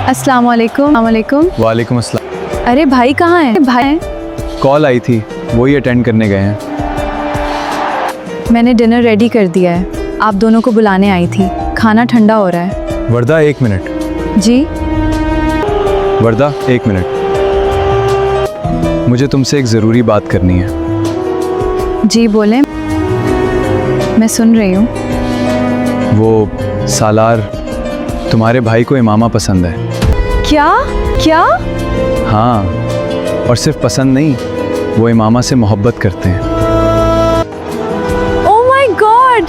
अस्सलाम वालेकुम। वालेकुम अस्सलाम। अरे भाई कहाँ हैं? भाई कॉल आई थी, वही अटेंड करने गए हैं। मैंने डिनर रेडी कर दिया है, आप दोनों को बुलाने आई थी। खाना ठंडा हो रहा है। वर्दा 1 मिनट। जी वर्दा 1 मिनट, मुझे तुमसे एक ज़रूरी बात करनी है। जी बोलें, मैं सुन रही हूँ। वो सालार, तुम्हारे भाई को इमामा पसंद है। क्या क्या? हाँ, और सिर्फ पसंद नहीं, वो इमामा से मोहब्बत करते हैं। ओह माय गॉड,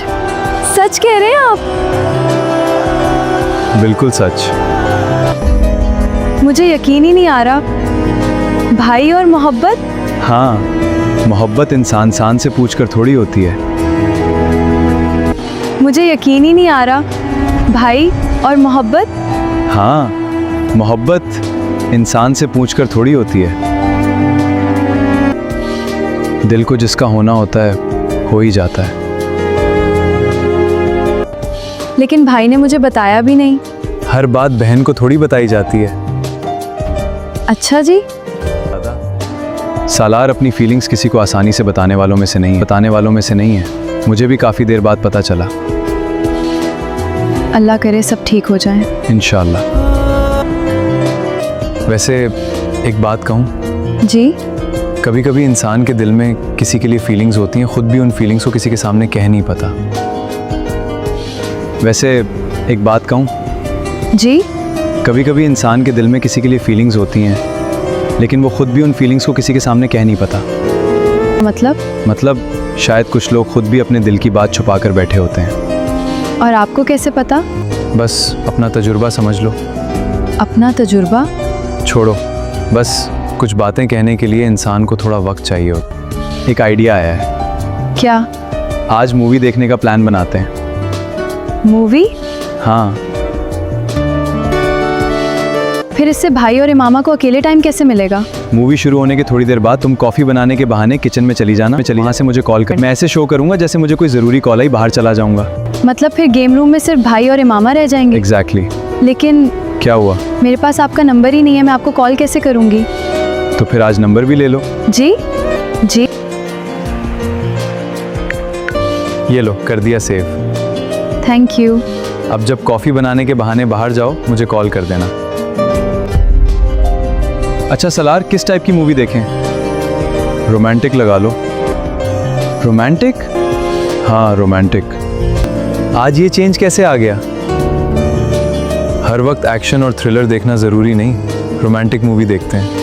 सच कह रहे हैं आप? बिल्कुल सच। मुझे यकीन ही नहीं आ रहा। भाई और मोहब्बत? हाँ, मोहब्बत इंसान से पूछकर थोड़ी होती है। मुझे यकीन ही नहीं आ रहा। भाई और मोहब्बत? हाँ, मोहब्बत इंसान से पूछकर थोड़ी होती है। दिल को जिसका होना होता है हो ही जाता है। लेकिन भाई ने मुझे बताया भी नहीं। हर बात बहन को थोड़ी बताई जाती है। अच्छा जी। सालार अपनी फीलिंग्स किसी को आसानी से बताने वालों में से नहीं है। मुझे भी काफ़ी देर बाद पता चला। अल्लाह करे सब ठीक हो जाए। इंशाल्लाह। वैसे एक बात कहूँ, जी कभी कभी इंसान के दिल में किसी के लिए फीलिंग्स होती हैं, खुद भी उन फीलिंग्स को किसी के सामने कह नहीं पाता। वैसे एक बात कहूँ, जी कभी कभी इंसान के दिल में किसी के लिए फीलिंग्स होती हैं, लेकिन वो खुद भी उन फीलिंग्स को किसी के सामने कह नहीं पाता। मतलब शायद कुछ लोग खुद भी अपने दिल की बात छुपा कर बैठे होते हैं। और आपको कैसे पता? बस अपना तजुर्बा समझ लो। अपना तजुर्बा? छोड़ो, बस कुछ बातें कहने के लिए इंसान को थोड़ा वक्त चाहिए होता। एक आइडिया आया है। क्या? आज मूवी देखने का प्लान बनाते हैं। मूवी? हाँ। फिर इससे भाई और इमामा को अकेले टाइम कैसे मिलेगा? मूवी शुरू होने के थोड़ी देर बाद तुम कॉफ़ी बनाने के बहाने किचन में चली जाना। वहाँ से मुझे कॉल कर। मैं ऐसे शो करूँगा जैसे मुझे कोई ज़रूरी कॉल आई, बाहर चला जाऊँगा। मतलब फिर गेम रूम में सिर्फ भाई और इमामा रह जाएंगे? एग्जैक्टली। लेकिन क्या हुआ? मेरे पास आपका नंबर ही नहीं है, मैं आपको कॉल कैसे करूँगी? तो फिर आज नंबर भी ले लो। जी जी ये लो, कर दिया सेव। Thank you. अब जब कॉफ़ी बनाने के बहाने बाहर जाओ मुझे कॉल कर देना। अच्छा सलार, किस टाइप की मूवी देखें? रोमांटिक लगा लो। रोमांटिक? हाँ रोमांटिक। आज ये चेंज कैसे आ गया? हर वक्त एक्शन और थ्रिलर देखना ज़रूरी नहीं, रोमांटिक मूवी देखते हैं।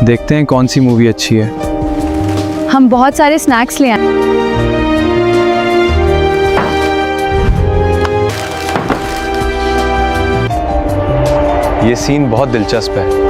देखते हैं कौन सी मूवी अच्छी है। हम बहुत सारे स्नैक्स ले आए। ये सीन बहुत दिलचस्प है।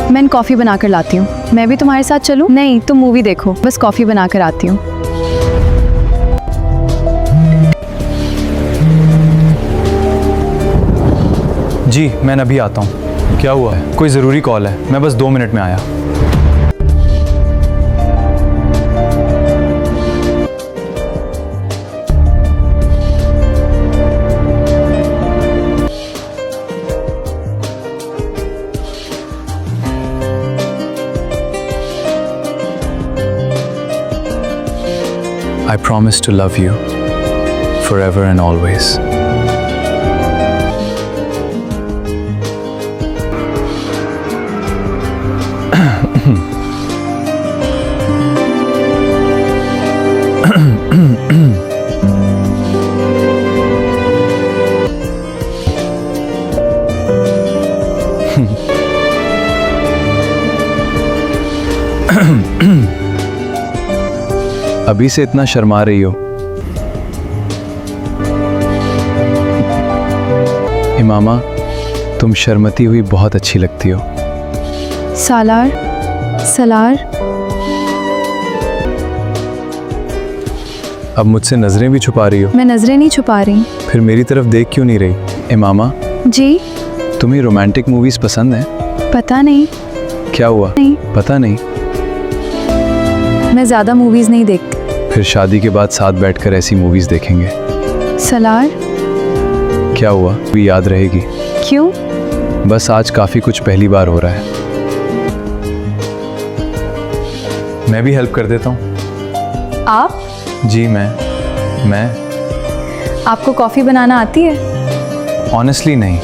मैं कॉफ़ी बनाकर लाती हूँ। मैं भी तुम्हारे साथ चलूँ? नहीं, तुम मूवी देखो, बस कॉफ़ी बनाकर आती हूँ। जी मैं अभी आता हूँ। क्या हुआ है? कोई ज़रूरी कॉल है, मैं बस 2 मिनट में आया। I promise to love you forever and always. अभी से इतना शर्मा रही हो। इमामा, तुम शर्मती हुई बहुत अच्छी लगती हो। सालार, सलार, अब मुझसे नजरें भी छुपा रही हो। मैं नजरें नहीं छुपा रही। फिर मेरी तरफ देख क्यों नहीं रही? इमामा, जी, तुम्हें रोमांटिक मूवीज पसंद है? पता नहीं। क्या हुआ? नहीं, पता नहीं। मैं ज़्यादा मूवीज़ नहीं देखती। फिर शादी के बाद साथ बैठकर ऐसी मूवीज देखेंगे। सलार, क्या हुआ? भी याद रहेगी। क्यों? बस आज काफी कुछ पहली बार हो रहा है। मैं भी हेल्प कर देता हूँ। आप? जी मैं आपको कॉफ़ी बनाना आती है? ऑनेस्टली नहीं।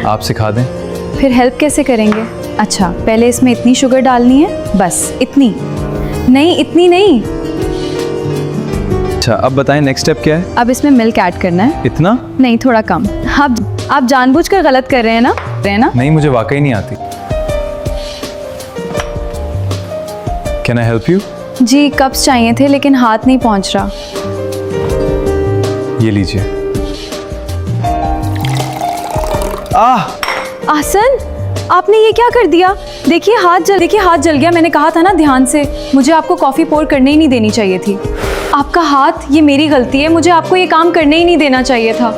आप सिखा दें। फिर हेल्प कैसे करेंगे? अच्छा, पहले इसमें इतनी शुगर डालनी है, बस इतनी नहीं, इतनी नहीं। अच्छा, अब बताएं नेक्स्ट स्टेप क्या है? अब इसमें मिल्क ऐड करना है। इतना? नहीं, थोड़ा कम। आप जानबूझकर गलत कर रहे हैं ना? नहीं, मुझे वाकई नहीं आती। Can I help you? जी, कप्स चाहिए थे लेकिन हाथ नहीं पहुंच रहा। ये लीजिए। आसन, आपने ये क्या कर दिया? देखिए हाथ जल गया। मैंने कहा था ना ध्यान से। मुझे आपको कॉफ़ी पोर करने ही नहीं देनी चाहिए थी। आपका हाथ, ये मेरी गलती है। मुझे आपको ये काम करने ही नहीं देना चाहिए था।